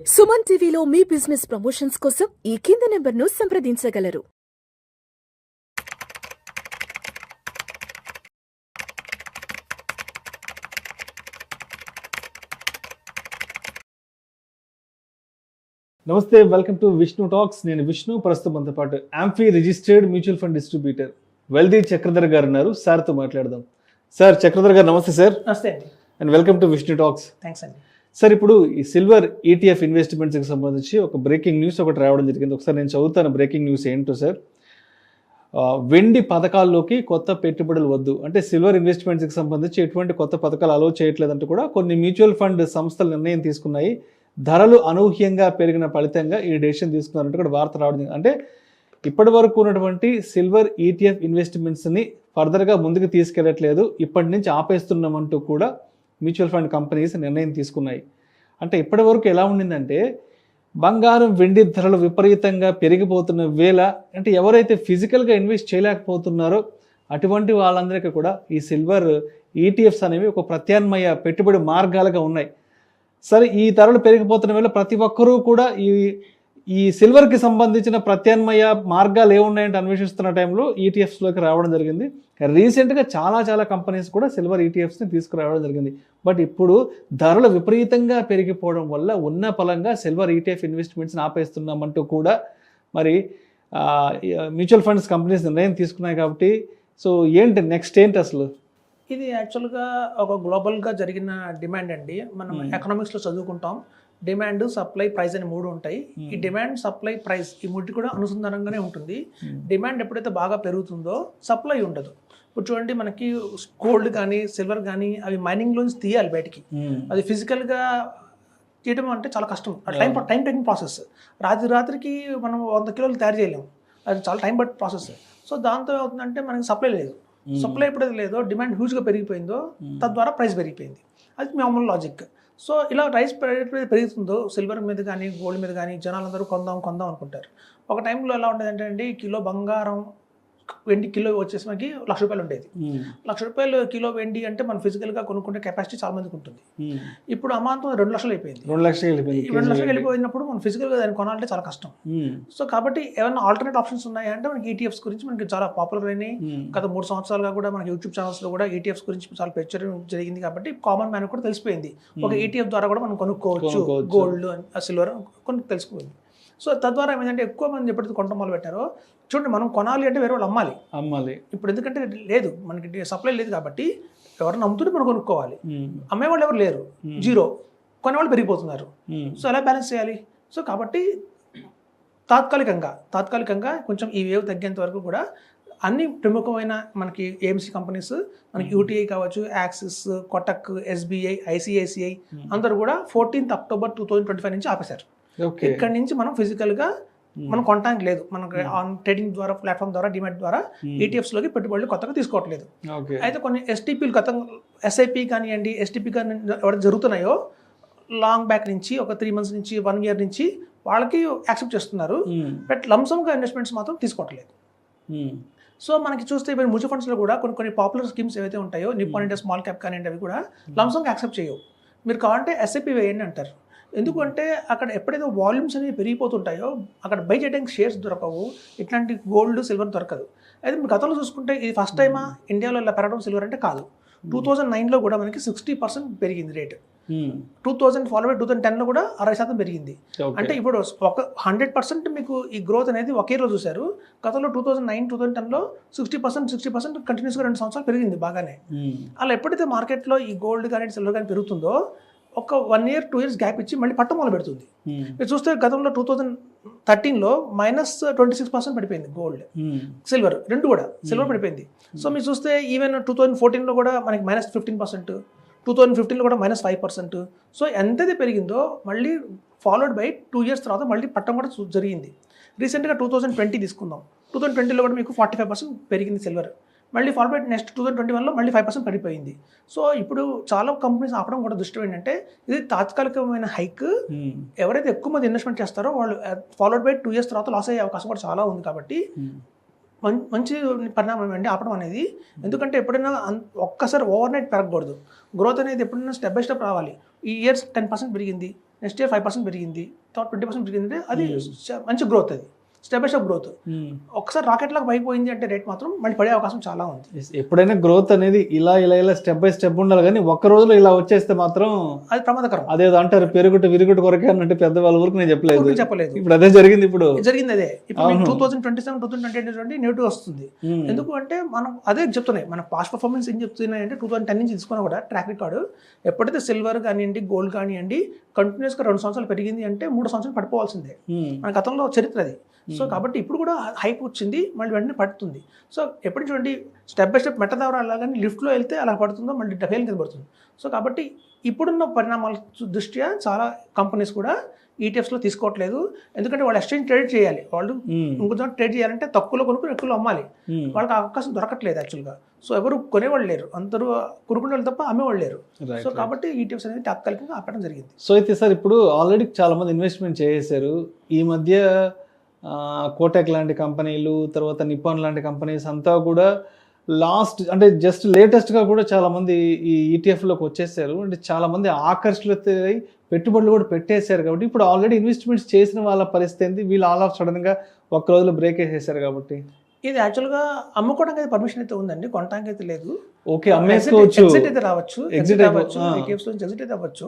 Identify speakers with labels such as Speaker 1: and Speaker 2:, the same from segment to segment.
Speaker 1: సుమన్ టీవీలో మీ business promotions కోసం ఈ కింది నెంబర్ను సంప్రదించగలరు.
Speaker 2: నమస్తే, వెల్కమ్ టు విష్ణు టాక్స్. నేను విష్ణు. ప్రస్తుతం మనతో పాటు amphi registered mutual fund distributor wealthy Chakradhar గారు ఉన్నారు. సార్తో మాట్లాడదాం. సార్, చక్రధర్ గారు నమస్తే సార్.
Speaker 3: నమస్తే అండి.
Speaker 2: And welcome to Vishnu talks.
Speaker 3: Thanks అండి.
Speaker 2: సార్, ఇప్పుడు ఈ సిల్వర్ ఈటీఎఫ్ ఇన్వెస్ట్మెంట్స్కి సంబంధించి ఒక బ్రేకింగ్ న్యూస్ ఒకటి రావడం జరిగింది. ఒకసారి నేను చదువుతాను బ్రేకింగ్ న్యూస్ ఏంటో సార్. వెండి పథకాల్లోకి కొత్త పెట్టుబడులు వద్దు అంటే సిల్వర్ ఇన్వెస్ట్మెంట్స్కి సంబంధించి ఎటువంటి కొత్త పథకాలు అలో చేయట్లేదంటూ కూడా కొన్ని మ్యూచువల్ ఫండ్ సంస్థలు నిర్ణయం తీసుకున్నాయి. ధరలు అనూహ్యంగా పెరిగిన ఫలితంగా ఈ డెసిషన్ తీసుకున్నారంటూ కూడా వార్త రావడం జరిగింది. అంటే ఇప్పటి వరకు ఉన్నటువంటి సిల్వర్ ఈటీఎఫ్ ఇన్వెస్ట్మెంట్స్ని ఫర్దర్గా ముందుకు తీసుకెళ్లట్లేదు, ఇప్పటి నుంచి ఆపేస్తున్నామంటూ కూడా మ్యూచువల్ ఫండ్ కంపెనీస్ నిర్ణయం తీసుకున్నాయి. అంటే ఇప్పటి వరకు ఎలా ఉండిందంటే బంగారం వెండి ధరలు విపరీతంగా పెరిగిపోతున్న వేళ అంటే ఎవరైతే ఫిజికల్గా ఇన్వెస్ట్ చేయలేకపోతున్నారో అటువంటి వాళ్ళందరికీ కూడా ఈ సిల్వర్ ఈటీఎఫ్స్ అనేవి ఒక ప్రత్యామ్నాయ పెట్టుబడి మార్గాలుగా ఉన్నాయి. సరే, ఈ ధరలు పెరిగిపోతున్న వేళ ప్రతి ఒక్కరూ కూడా ఈ సిల్వర్కి సంబంధించిన ప్రత్యామ్నాయ మార్గాలు ఏమున్నాయంటే అన్వేషిస్తున్న టైంలో ఈటీఎఫ్స్లోకి రావడం జరిగింది. రీసెంట్గా చాలా కంపెనీస్ కూడా సిల్వర్ ఈటీఎఫ్స్ని తీసుకురావడం జరిగింది. బట్ ఇప్పుడు ధరలు విపరీతంగా పెరిగిపోవడం వల్ల ఉన్న పలంగా సిల్వర్ ఈటీఎఫ్ ఇన్వెస్ట్మెంట్స్ని ఆపేస్తున్నామంటూ కూడా మరి మ్యూచువల్ ఫండ్స్ కంపెనీస్ నిర్ణయం తీసుకున్నాయి. కాబట్టి సో ఏంటి నెక్స్ట్ ఏంటి అసలు?
Speaker 3: ఇది యాక్చువల్గా ఒక గ్లోబల్గా జరిగిన డిమాండ్ అండి. మనం ఎకనామిక్స్లో చదువుకుంటాం, డిమాండ్, సప్లై, ప్రైస్ అని మూడు ఉంటాయి. ఈ డిమాండ్, సప్లై, ప్రైస్ ఈ మూడు కూడా అనుసంధానంగానే ఉంటుంది. డిమాండ్ ఎప్పుడైతే బాగా పెరుగుతుందో సప్లై ఉండదు. ఇప్పుడు చూడండి, మనకి గోల్డ్ కానీ సిల్వర్ కానీ అవి మైనింగ్లోంచి తీయాలి బయటికి. అది ఫిజికల్గా తీయడం అంటే చాలా కష్టం, టైం టేకింగ్ ప్రాసెస్. రాత్రికి మనం 100 కిలోలు తయారు చేయలేము, అది చాలా టైం పట్టే ప్రాసెస్. సో దాంతో ఏమవుతుందంటే మనకి సప్లై లేదు. సప్లై ఎప్పుడైతే లేదో డిమాండ్ హ్యూజ్గా పెరిగిపోయిందో తద్వారా ప్రైస్ పెరిగిపోయింది. అది మామూలు లాజిక్. సో ఇలా ప్రైస్ పెరుగుతుందో సిల్వర్ మీద కానీ గోల్డ్ మీద కానీ జనాలందరూ కొందాం అనుకుంటారు. ఒక టైంలో ఎలా ఉండేదంటే అండి, కిలో బంగారం వెండి కిలో వచ్చేసి మనకి ₹1,00,000 ఉండేది. ₹1,00,000 కిలో వెండి అంటే మనం ఫిజికల్గా కొనుక్కుంటే కెపాసిటీ చాలా మందికి ఉంటుంది. ఇప్పుడు అమాంతం 2,00,000 అయిపోయింది. 2,00,000 వెళ్ళిపోయినప్పుడు మనం ఫిజికల్గా దాన్ని కొనాలంటే చాలా కష్టం. సో కాబట్టి ఏమైనా ఆల్టర్నేట్ ఆప్షన్స్ ఉన్నాయా అంటే మనకి ఈటీఎఫ్స్ గురించి మనకి చాలా పాపులర్ అయినాయి. గత 3 సంవత్సరాలుగా కూడా మనకి యూట్యూబ్ ఛానల్స్లో కూడా ఈటీఎఫ్స్ గురించి చాలా ప్రచారం జరిగింది. కాబట్టి కామన్ మ్యాన్ కూడా తెలిసిపోయింది, ఒక ఈటీఎఫ్ ద్వారా కూడా మనం కొనుక్కోవచ్చు గోల్డ్ సిల్వర్ కొన్ని తెలిసిపోయింది. సో తద్వారా ఏమైందంటే ఎక్కువ మంది ఎప్పుడైతే కొనడం మొదలు పెట్టారో, చూడండి, మనం కొనాలి అంటే వేరే వాళ్ళు అమ్మాలి. ఇప్పుడు ఎందుకంటే లేదు, మనకి సప్లై లేదు కాబట్టి ఎవరు నమ్ముతుంటే మనం కొనుక్కోవాలి. అమ్మేవాళ్ళు ఎవరు లేరు, జీరో. కొనేవాళ్ళు పెరిగిపోతున్నారు. సో ఎలా బ్యాలెన్స్ చేయాలి? సో కాబట్టి తాత్కాలికంగా కొంచెం ఈ వేవ్ తగ్గేంత వరకు కూడా అన్ని ప్రముఖమైన మనకి ఏఎంసీ కంపెనీస్, మనకి యూటీఐ కావచ్చు, యాక్సిస్, కొటక్, ఎస్బీఐ, ఐసిఐసిఐ అందరూ కూడా 14th అక్టోబర్ 2025 నుంచి ఆపేశారు. ఇక్కడ నుంచి మనం ఫిజికల్గా మనం కొనడానికి లేదు, మనకి ఆన్ ట్రేడింగ్ ద్వారా, ప్లాట్ఫామ్ ద్వారా, డిమాట్ ద్వారా ఈటీఎఫ్స్లోకి పెట్టుబడులు కొత్తగా తీసుకోవట్లేదు. అయితే కొన్ని ఎస్టీపీలు ఎస్ఐపి కానివ్వండి, ఎస్టీపీ కానీ ఎవరైతే జరుగుతున్నాయో లాంగ్ బ్యాక్ నుంచి ఒక 3 months నుంచి 1 year నుంచి వాళ్ళకి యాక్సెప్ట్ చేస్తున్నారు. బట్ లంసమ్గా ఇన్వెస్ట్మెంట్స్ మాత్రం తీసుకోవట్లేదు. సో మనకి చూస్తే ఇప్పుడు మ్యూచువల్ ఫండ్స్లో కూడా కొన్ని పాపులర్ స్కీమ్స్ ఏవైతే ఉంటాయో, నిప్పాన్ ఇండియా స్మాల్ క్యాప్ కానివ్వండి, అవి కూడా లంసమ్గా యాక్సెప్ట్ చేయవు. మీరు కావాలంటే ఎస్ఐపి వేయండి అంటారు. ఎందుకంటే అక్కడ ఎప్పుడైతే వాల్యూమ్స్ అనేవి పెరిగిపోతుంటాయో అక్కడ బై చేయడానికి షేర్స్ దొరకవు, ఇట్లాంటి గోల్డ్ సిల్వర్ దొరకదు. అయితే మీరు గతంలో చూసుకుంటే ఇది ఫస్ట్ టైమా ఇండియాలో ఇలా పెరగడం సిల్వర్ అంటే కాదు. 2009లో కూడా మనకి 60% పెరిగింది రేటు. 2000 ఫాలో 2010లో కూడా 60% పెరిగింది. అంటే ఇప్పుడు ఒక 100% మీకు ఈ గ్రోత్ అనేది ఒకే రోజు చూశారు. గతంలో 2009, 2010లో 60% కంటిన్యూస్గా 2 సంవత్సరాలు పెరిగింది బాగానే. అలా ఎప్పుడైతే మార్కెట్లో ఈ గోల్డ్ కానీ సిల్వర్ కానీ పెరుగుతుందో ఒక 1 year 2 years గ్యాప్ ఇచ్చి మళ్ళీ పట్టం మొదలు పెడుతుంది. మీరు చూస్తే గతంలో 2013లో -26% పడిపోయింది గోల్డ్, సిల్వర్ రెండు కూడా. సిల్వర్ పడిపోయింది. సో మీరు చూస్తే ఈవెన్ 2014లో కూడా మనకి -15%, 2015లో కూడా -5%. సో ఎంతైతే పెరిగిందో మళ్ళీ ఫాలోడ్ బై 2 years తర్వాత మళ్ళీ పట్టం కూడా జరిగింది. రీసెంట్గా 2020 తీసుకుందాం. 2020లో కూడా మీకు 45% పెరిగింది సిల్వర్. మళ్ళీ ఫాలో బై నెక్స్ట్ 2021లో మళ్ళీ 5% పడిపోయింది. సో ఇప్పుడు చాలా కంపెనీస్ ఆపడం కూడా దృష్టి ఏంటంటే ఇది తాత్కాలికమైన హైక్. ఎవరైతే ఎక్కువ మంది ఇన్వెస్ట్మెంట్ చేస్తారో వాళ్ళు ఫాలోడ్ బై 2 years తర్వాత లాస్ అయ్యే అవకాశం కూడా చాలా ఉంది. కాబట్టి మంచి పరిణామం అండి ఆపడం అనేది. ఎందుకంటే ఎప్పుడైనా ఒక్కసారి ఓవర్ నైట్ పెరగకూడదు. గ్రోత్ అనేది ఎప్పుడైనా స్టెప్ బై స్టెప్ రావాలి. ఈ ఇయర్స్ 10% పెరిగింది, నెక్స్ట్ ఇయర్ 5% పెరిగింది, తర్వాత 20% పెరిగింది, అది మంచి గ్రోత్, అది స్టెప్ బై స్టెప్ గ్రోత్. ఒకసారి రాకెట్ లాగా పైకి పోయింది అంటే రేట్ మాత్రం మళ్ళీ పడే అవకాశం చాలా ఉంది.
Speaker 2: ఎప్పుడైనా గ్రోత్ అనేది ఇలా స్టెప్ బై స్టెప్ ఉండాలి, కానీ ఒక్క రోజులో ఇలా వచ్చేస్తే మాత్రం
Speaker 3: అది ప్రమాదకరం.
Speaker 2: అదేదో అంటారు పెరుగుట విరుగుట కొరకే అన్నట్టు పెద్దవాళ్ళ ఊరికి నేను చెప్పలేదు. ఇప్పుడు అదే జరిగింది. ఇప్పుడు
Speaker 3: అదే ఇప్పుడు 2027, 2028 నెగిటివ్ వస్తుంది. ఎందుకు అంటే మనం అదే చెప్తున్నాయి, మన పాస్ట్ పర్ఫార్మెన్స్ ఏం చెప్తున్నాయి అంటే 2010 నుంచి తీసుకున్నా కూడా ట్రాక్ రికార్డు ఎప్పుడైతే సిల్వర్ కానివ్వండి, గోల్డ్ కానివ్వండి కంటిన్యూస్గా 2 సంవత్సరాలు పెరిగింది అంటే 3 సంవత్సరాలు పడిపోవాల్సిందే. మన గతంలో చరిత్ర అది. సో కాబట్టి ఇప్పుడు కూడా హైప్ వచ్చింది, మళ్ళీ వెంటనే పడుతుంది. సో ఎప్పుడు చూడండి స్టెప్ బై స్టెప్ మెట్ట ద్వారా అలాగని లిఫ్ట్లో వెళ్తే అలా పడుతుందో మళ్ళీ డెఫైల్ కింద పడుతుంది. సో కాబట్టి ఇప్పుడున్న పరిణామాల దృష్ట్యా చాలా కంపెనీస్ కూడా ఈటీఎఫ్స్లో తీసుకోవట్లేదు. ఎందుకంటే వాళ్ళు ఎక్స్చేంజ్ ట్రేడ్ చేయాలి, వాళ్ళు ఇంకొంచెం ట్రేడ్ చేయాలంటే తక్కువలో కొనుక్కుని ఎక్కువలో అమ్మాలి, వాళ్ళకి అవకాశం దొరకట్లేదు యాక్చువల్గా. సో ఎవరు కొనేవాళ్ళు లేరు, అందరూ కొనుక్కునే వాళ్ళు తప్ప అమ్మేవాళ్ళు లేరు. సో కాబట్టి ఈటీఎఫ్స్ అనేది తాత్కాలికంగా ఆపడం జరిగింది.
Speaker 2: సో అయితే సార్ ఇప్పుడు ఆల్రెడీ చాలా మంది ఇన్వెస్ట్మెంట్ చేసేసారు. ఈ మధ్య కోటెక్ లాంటి కంపెనీలు, తర్వాత నిపాన్ లాంటి కంపెనీస్ అంతా కూడా లాస్ట్ అంటే జస్ట్ లేటెస్ట్గా కూడా చాలామంది ఈ ఈటీఎఫ్లోకి వచ్చేసారు. అంటే చాలామంది ఆకర్షితులై పెట్టుబడులు కూడా పెట్టేశారు. కాబట్టి ఇప్పుడు ఆల్రెడీ ఇన్వెస్ట్మెంట్స్ చేసిన వాళ్ళ పరిస్థితి ఏంటి? వీళ్ళు ఆల్ ఆఫ్ సడన్గా ఒక్క రోజులో బ్రేక్ వేసేసారు. కాబట్టి
Speaker 3: ఇది యాక్చువల్గా అమ్ముకోవడానికి అయితే పర్మిషన్ అయితే ఉందండి, కొనడానికి అయితే లేదు.
Speaker 2: ఓకే, అమ్మేసుకోవచ్చు,
Speaker 3: ఎగ్జిట్ అయితే రావచ్చు, ఎగ్జిట్ అవ్వచ్చు, ఈటీఎఫ్స్ నుంచి ఎగ్జిట్ అయితే అవ్వచ్చు.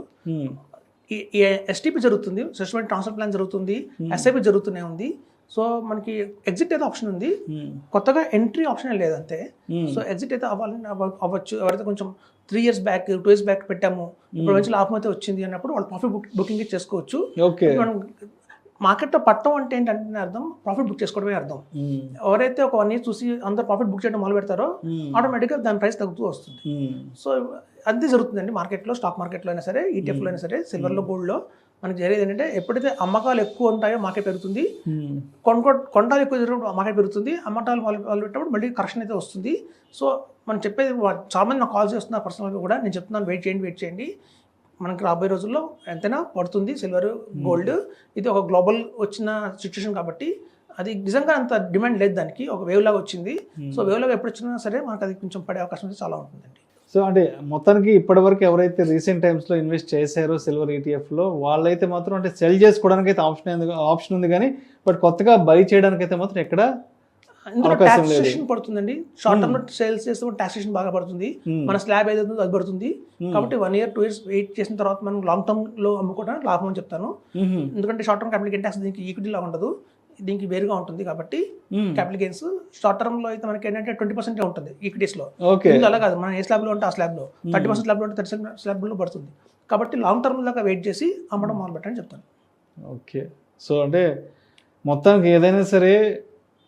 Speaker 3: ఈ ఎస్టీపీ జరుగుతుంది, సెటిల్మెంట్ ట్రాన్స్ఫర్ ప్లాన్ జరుగుతుంది, ఎస్ఐపి జరుగుతూనే ఉంది. సో మనకి ఎగ్జిట్ అయితే ఆప్షన్ ఉంది, కొత్తగా ఎంట్రీ ఆప్షన్ లేదు అంతే. సో ఎగ్జిట్ అయితే అవ్వచ్చు. ఎవరైతే కొంచెం 3 years బ్యాక్ 2 years బ్యాక్ పెట్టాము, ఇప్పుడు మంచి లాభం అయితే వచ్చింది అన్నప్పుడు వాళ్ళు ప్రాఫిట్ బుకింగ్ చేసుకోవచ్చు. మనం మార్కెట్లో పట్టడం అంటే ఏంటంటే అర్థం ప్రాఫిట్ బుక్ చేసుకోవడమే అర్థం. ఎవరైతే ఒక 1 year చూసి అందరూ ప్రాఫిట్ బుక్ చేయడం మొదలు పెడతారో ఆటోమేటిక్గా దాని ప్రైస్ తగ్గుతూ వస్తుంది. సో అంతే జరుగుతుందండి మార్కెట్లో, స్టాక్ మార్కెట్లో అయినా సరే, ఈటీఎఫ్లో అయినా సరే, సిల్వర్లో, గోల్డ్లో మనకి జరిగేది ఏంటంటే ఎప్పుడైతే అమ్మకాలు ఎక్కువ ఉంటాయో మార్కెట్ పెరుగుతుంది, కొనటాలు ఎక్కువ జరిగినప్పుడు మార్కెట్ పెరుగుతుంది, అమ్మటాలు వాళ్ళు పెట్టినప్పుడు మళ్ళీ కరెక్షన్ అయితే వస్తుంది. సో మనం చెప్పేది చాలామంది నాకు కాల్ చేస్తున్నారు పర్సనల్గా కూడా, నేను చెప్తున్నాను వెయిట్ చేయండి, మనకి రాబోయే రోజుల్లో ఎంతైనా పడుతుంది సిల్వర్, గోల్డ్. ఇది ఒక గ్లోబల్ వచ్చిన సిచ్యువేషన్ కాబట్టి అది నిజంగా అంత డిమాండ్ లేదు, దానికి ఒక వేవ్ లాగా వచ్చింది. సో వేవ్ లాగా ఎప్పుడు వచ్చినా సరే మనకు అది కొంచెం పడే అవకాశం అయితే చాలా ఉంటుందండి.
Speaker 2: సో అంటే మొత్తానికి ఇప్పటివరకు ఎవరైతే రీసెంట్ టైమ్స్లో ఇన్వెస్ట్ చేశారో సిల్వర్ ఈటీఎఫ్లో వాళ్ళైతే మాత్రం అంటే సెల్ చేసుకోవడానికి అయితే ఆప్షన్ ఉంది, కానీ బట్ కొత్తగా బై చేయడానికి అయితే మాత్రం ఎక్కడ
Speaker 3: టాక్సేషన్ పడుతుందండి. షార్ట్ టర్మ్ లో సేల్స్ చేస్తే టాక్సేషన్ బాగా పడుతుంది, మన స్లాబ్ ఏదైతే అది పడుతుంది. కాబట్టి 1 year 2 years వెయిట్ చేసిన తర్వాత మనం లాంగ్ టర్మ్ లో అమ్ముకోవడానికి లాభం అని చెప్తాను. ఎందుకంటే short term capital gain tax దీనికి ఈక్విటీ లా ఉండదు, దీనికి వేరుగా ఉంటుంది. కాబట్టి క్యాపిటల్ గెయిన్స్ షార్ట్ టర్మ్ లో అయితే మనకి ఏంటంటే 20% ఉంటుంది ఈక్విటీస్ లో. అలా కాదు, మనం ఏ స్లాబ్ లో ఉంటే ఆ స్లాబ్ లో 30% స్లాబ్ లో ఉంటే 30% స్లాబ్ లో పడుతుంది. కాబట్టి లాంగ్ టర్మ్ లాగా వెయిట్ చేసి అమ్మడం మొదలు పెట్టని చెప్తాను.
Speaker 2: ఓకే, సో అంటే మొత్తానికి ఏదైనా సరే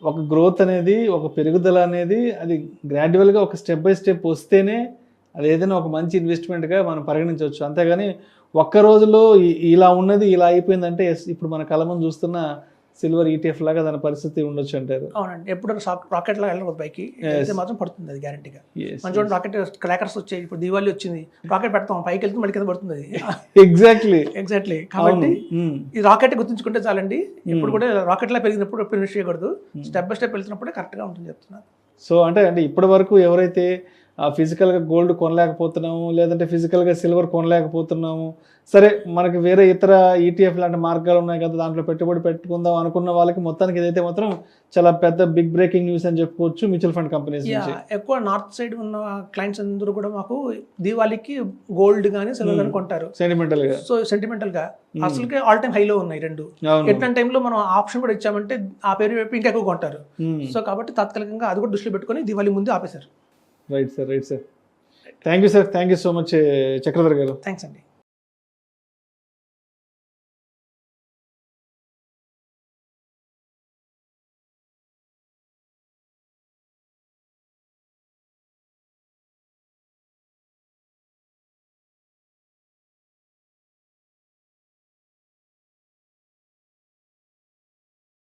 Speaker 2: ఒక గ్రోత్ అనేది, ఒక పెరుగుదల అనేది అది గ్రాడ్యువల్గా ఒక స్టెప్ బై స్టెప్ వస్తేనే అది ఏదైనా ఒక మంచి ఇన్వెస్ట్మెంట్గా మనం పరిగణించవచ్చు. అంతేగాని ఒక్క రోజులో ఇలా ఉన్నది ఇలా అయిపోయిందంటే ఇప్పుడు మన కళ్ళ ముందు చూస్తున్న సిల్వర్ ఈటీఎఫ్ లాగా దాని పరిస్థితి ఉండొచ్చు అంటారు.
Speaker 3: అవునండి, ఎప్పుడు రాకెట్ లాగా వెళ్ళకూడదు పైకి, మాత్రం పడుతుంది అది గ్యారంటీగా. మన చూడండి రాకెట్ క్రాకర్స్ వచ్చాయి, ఇప్పుడు దీవాళి వచ్చింది, రాకెట్ పెడతాం పైకి వెళ్తే మళ్ళీ కింద పడుతుంది అది. ఎగ్జాక్ట్లీ కాబట్టి ఈ రాకెట్ గుర్తుంచుకుంటే చాలండి. ఇప్పుడు కూడా రాకెట్ లా పెరిగినప్పుడు ఎప్పుడు ఇన్వెస్ట్ చేయకూడదు, స్టెప్ బై స్టెప్ వెళ్తున్నప్పుడే కరెక్ట్గా ఉంటుంది చెప్తున్నారు.
Speaker 2: సో అంటే ఇప్పటి వరకు ఎవరైతే ఫిజికల్గా గోల్డ్ కొనలేకపోతున్నాము, లేదంటే ఫిజికల్గా సిల్వర్ కొనలేకపోతున్నాము, సరే మనకి వేరే ఇతర ఈటీఎఫ్ లాంటి మార్గాలు ఉన్నాయి కదా దాంట్లో పెట్టుబడి పెట్టుకుందాం అనుకున్న వాళ్ళకి మొత్తానికి ఇదైతే మాత్రం చాలా పెద్ద బిగ్ బ్రేకింగ్ న్యూస్ అని చెప్పుకోవచ్చు మ్యూచువల్ ఫండ్ కంపెనీస్ నుంచి.
Speaker 3: ఎక్కువ నార్త్ సైడ్ ఉన్న క్లయింట్స్ అందరూ కూడా మాకు దీవాళికి గోల్డ్ కానీ సిల్వర్ కానీ కొంటారు సెంటిమెంటల్ గా. అసలుకే ఆల్ టైమ్ హైలో ఉన్నాయి రెండు. ఎట్లాంటి టైంలో మనం ఆప్షన్ కూడా ఇచ్చామంటే ఆ పేరు వైపు ఇంకా ఎక్కువ కొంటారు. సో కాబట్టి తాత్కాలికంగా అది కూడా దృష్టిలో పెట్టుకొని దీవాళి ముందు ఆపేశారు.
Speaker 2: Right sir. Thank you so much Chakradhar గారు.
Speaker 3: థ్యాంక్స్ అండి.